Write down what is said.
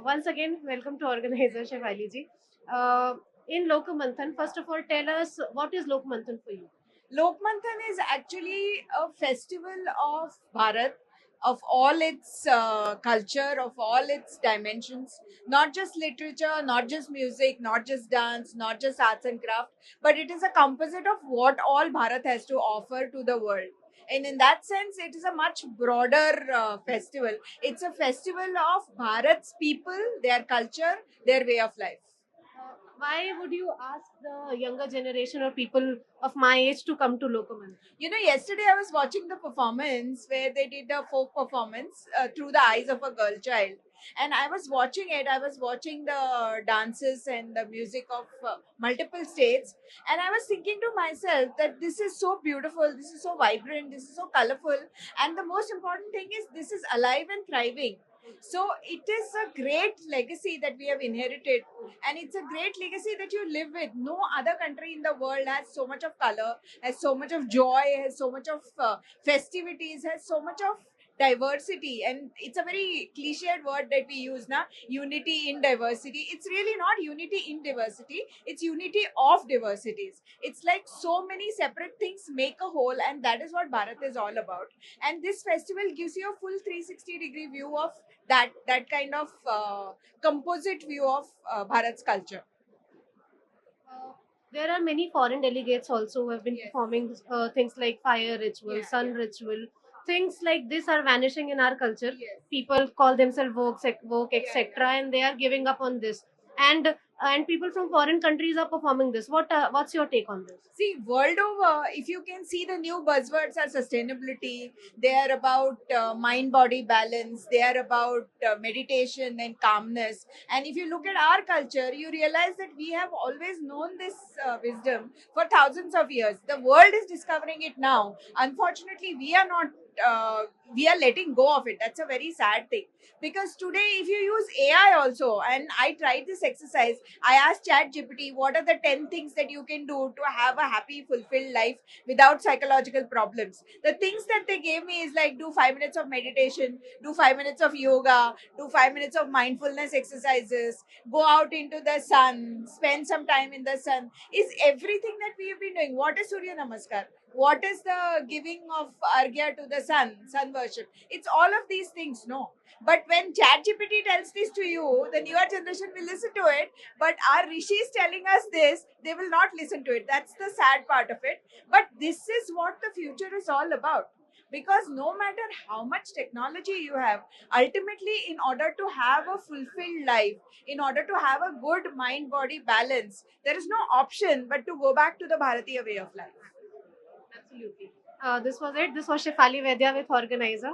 Once again, welcome to organizer Shefali ji. In Lokmanthan, first of all, tell us what is Lokmanthan for you? Lokmanthan is actually a festival of Bharat, of all its culture, of all its dimensions, not just literature, not just music, not just dance, not just arts and craft, but it is a composite of what all Bharat has to offer to the world. And in that sense, it is a much broader festival. It's a festival of Bharat's people, their culture, their way of life. Why would you ask the younger generation or people of my age to come to Lokmanthan? Yesterday I was watching the performance where they did a folk performance through the eyes of a girl child. And I was watching it, I was watching the dances and the music of multiple states. And I was thinking to myself that this is so beautiful, this is so vibrant, this is so colorful. And the most important thing is, this is alive and thriving. So it is a great legacy that we have inherited, and it's a great legacy that you live with. No other country in the world has so much of color, has so much of joy, has so much of festivities, has so much of diversity. And it's a very cliched word that we use now, unity in diversity. It's really not unity in diversity, it's unity of diversities. It's like so many separate things make a whole, and that is what Bharat is all about. And this festival gives you a full 360-degree view of that kind of composite view of Bharat's culture. Uh, there are many foreign delegates also who have been Yes. performing things like fire ritual, Yeah, sun yeah. ritual. Things like this are vanishing in our culture. Yes. People call themselves woke, Yeah, etc., yeah. and they are giving up on this. And people from foreign countries are performing this. What's your take on this? See, world over, if you can see, the new buzzwords are sustainability. They are about mind body balance. They are about meditation and calmness. And if you look at our culture, you realize that we have always known this wisdom for thousands of years. The world is discovering it now. Unfortunately, we are not. We are letting go of it. That's a very sad thing, because today, if you use AI also, and I tried this exercise, I asked ChatGPT, what are the 10 things that you can do to have a happy, fulfilled life without psychological problems? The things that they gave me is like, do 5 minutes of meditation, do 5 minutes of yoga, do 5 minutes of mindfulness exercises, go out into the sun, spend some time in the sun. Is everything that we've been doing. What is Surya Namaskar? What is the giving of argya to the sun worship? It's all of these things, no. But when ChatGPT tells this to you, the newer generation will listen to it, but our rishis telling us this, they will not listen to it. That's the sad part of it. But this is what the future is all about, because no matter how much technology you have, ultimately, in order to have a fulfilled life, in order to have a good mind body balance, there is no option but to go back to the Bharatiya way of life. Absolutely. This was it. This was Shefali Vedya with organizer.